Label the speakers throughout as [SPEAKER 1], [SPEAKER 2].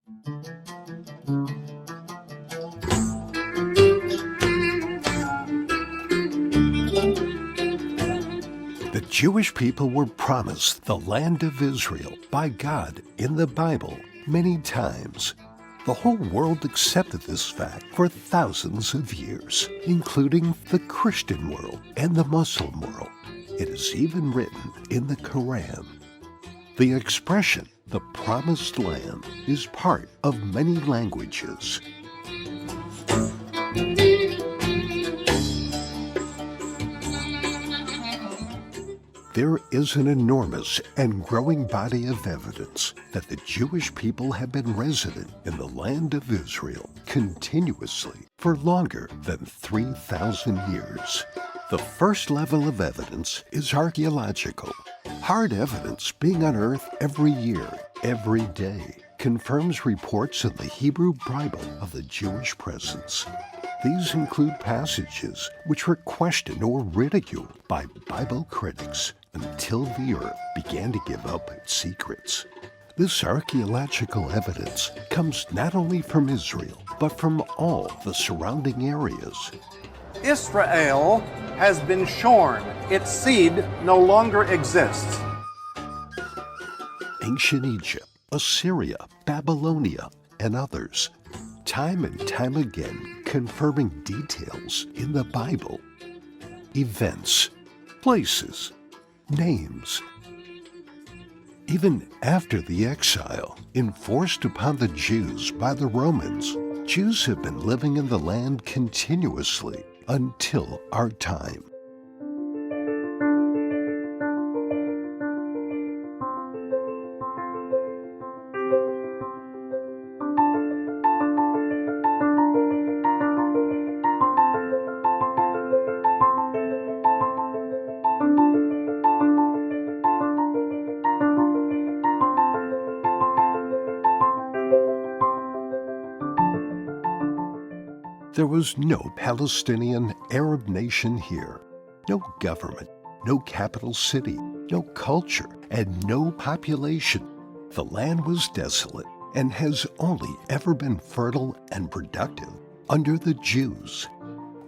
[SPEAKER 1] The Jewish people were promised the land of Israel by God in the Bible many times. The whole world accepted this fact for thousands of years, including the Christian world and the Muslim world. It is even written in the Quran. The expression, the Promised Land, is part of many languages. There is an enormous and growing body of evidence that the Jewish people have been resident in the land of Israel continuously for longer than 3,000 years. The first level of evidence is archaeological. Hard evidence being unearthed every year, every day, confirms reports in the Hebrew Bible of the Jewish presence. These include passages which were questioned or ridiculed by Bible critics until the earth began to give up its secrets. This archaeological evidence comes not only from Israel, but from all the surrounding areas.
[SPEAKER 2] Israel has been shorn. Its seed no longer exists.
[SPEAKER 1] Ancient Egypt, Assyria, Babylonia, and others, time and time again confirming details in the Bible. Events, places, names. Even after the exile enforced upon the Jews by the Romans, Jews have been living in the land continuously until our time. There was no Palestinian Arab nation here, no government, no capital city, no culture, and no population. The land was desolate and has only ever been fertile and productive under the Jews.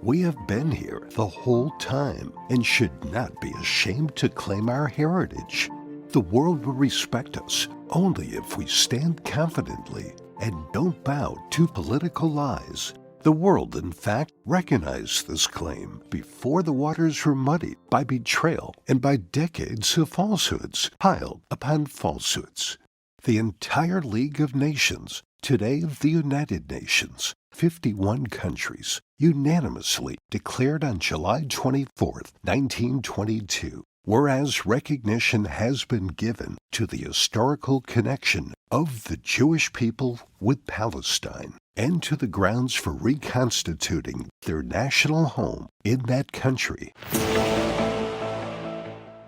[SPEAKER 1] We have been here the whole time and should not be ashamed to claim our heritage. The world will respect us only if we stand confidently and don't bow to political lies. The world, in fact, recognized this claim before the waters were muddied by betrayal and by decades of falsehoods piled upon falsehoods. The entire League of Nations, today the United Nations, 51 countries, unanimously declared on July 24, 1922, whereas recognition has been given to the historical connection of the Jewish people with Palestine and to the grounds for reconstituting their national home in that country.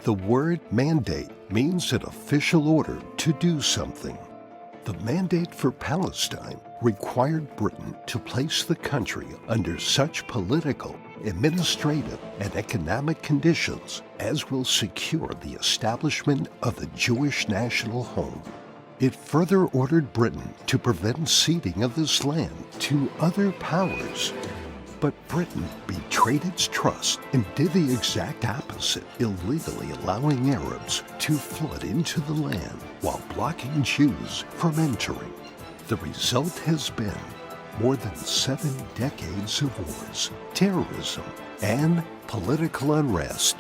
[SPEAKER 1] The word mandate means an official order to do something. The mandate for Palestine required Britain to place the country under such political, administrative, and economic conditions as will secure the establishment of the Jewish national home. It further ordered Britain to prevent ceding of this land to other powers. But Britain betrayed its trust and did the exact opposite, illegally allowing Arabs to flood into the land while blocking Jews from entering. The result has been more than 7 decades of wars, terrorism, and political unrest.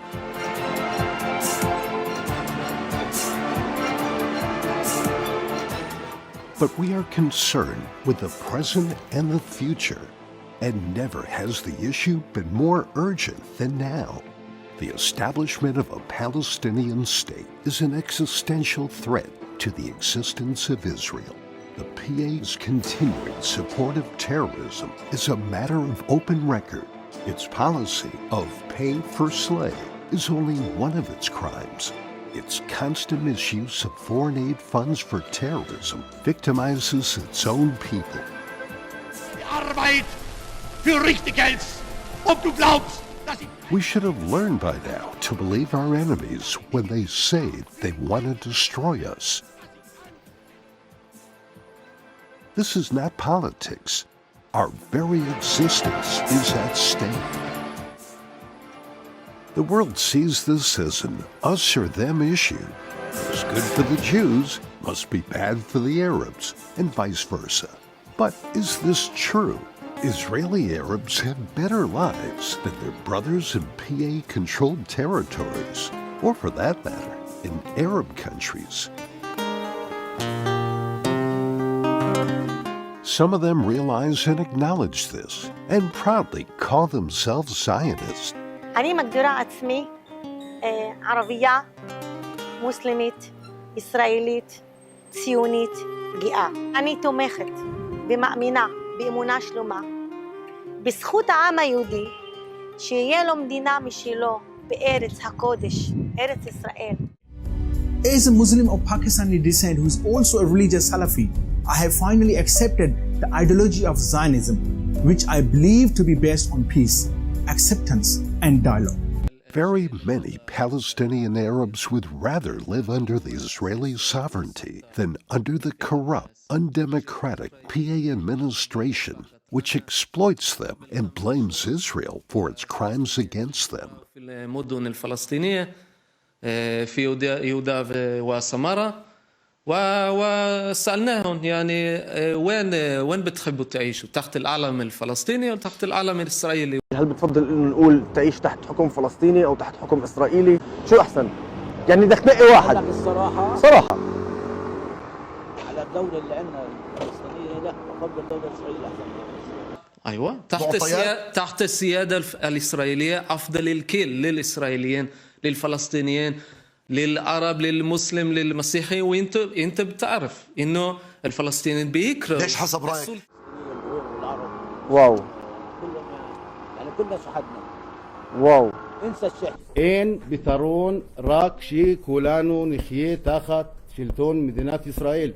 [SPEAKER 1] But we are concerned with the present and the future, and never has the issue been more urgent than now. The establishment of a Palestinian state is an existential threat to the existence of Israel. The PA's continuing support of terrorism is a matter of open record. Its policy of pay for slay is only one of its crimes. Its constant misuse of foreign aid funds for terrorism victimizes its own people.
[SPEAKER 3] Arbeit für richtig hältst, ob du glaubst, dass ich...
[SPEAKER 1] We should have learned by now to believe our enemies when they say they want to destroy us. This is not politics. Our very existence is at stake. The world sees this as an us or them issue. What's good for the Jews must be bad for the Arabs, and vice versa. But is this true? Israeli Arabs have better lives than their brothers in PA-controlled territories, or for that matter, in Arab countries. Some of them realize and acknowledge this, and proudly call themselves Zionists.
[SPEAKER 4] אני מגדירה עצמי ערבייה, מוסלמית, ישראלית, ציונית, גאה. אני תומכת ומאמינה באמונה שלמה בזכות העם היהודי שיהיה לו מדינה משלו בארץ הקודש, ארץ ישראל.
[SPEAKER 5] As a Muslim of Pakistani descent who is also a religious Salafi, I have finally accepted the ideology of Zionism, which I believe to be based on peace, acceptance, and dialogue.
[SPEAKER 1] Very many Palestinian Arabs would rather live under the Israeli sovereignty than under the corrupt, undemocratic PA administration, which exploits them and blames Israel for its crimes against them.
[SPEAKER 6] في يهودا وسمارة وسألناهم يعني وين بتحبوا تعيشوا تحت العلم الفلسطيني أو تحت العلم الإسرائيلي؟
[SPEAKER 7] هل بتفضل إنه نقول تعيش تحت حكم فلسطيني أو تحت حكم إسرائيلي؟ شو أحسن؟ يعني بدك تنقي واحد.
[SPEAKER 8] الصراحة
[SPEAKER 7] صراحة
[SPEAKER 8] على الدولة اللي عندنا الفلسطينية لا بفضل الدولة الإسرائيلية أحسن.
[SPEAKER 6] أيوة تحت السيادة الإسرائيلية أفضل الكل للإسرائيليين للفلسطينيين للعرب للمسلم للمسيحي وانت بتعرف انه الفلسطينيين بيكرهوا
[SPEAKER 3] ليش حسب رايك؟
[SPEAKER 7] واو
[SPEAKER 8] كلهم يعني كلنا شحدنا.
[SPEAKER 7] واو
[SPEAKER 8] انسى الشحن.
[SPEAKER 9] אין פתרון רק שכולנו נחיה תחת שלטון מדינת ישראל,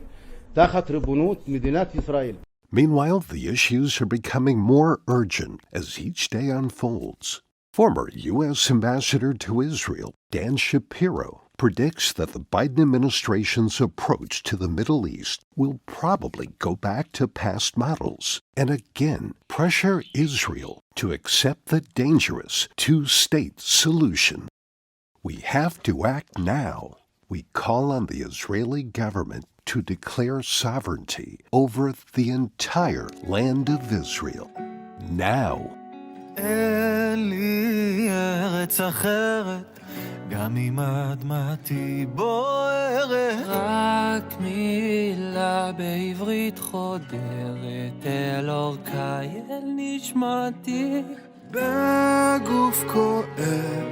[SPEAKER 9] תחת ריבונות מדינת ישראל.
[SPEAKER 1] Meanwhile, the issues are becoming more urgent as each day unfolds. Former U.S. Ambassador to Israel, Dan Shapiro, predicts that the Biden administration's approach to the Middle East will probably go back to past models and again pressure Israel to accept the dangerous two-state solution. We have to act now. We call on the Israeli government to declare sovereignty over the entire land of Israel. Now.
[SPEAKER 10] אין לי ארץ אחרת, גם אם אדמתי בוערת. רק מילה בעברית חודרת אל אורכי, אל נשמתי. בגוף כואב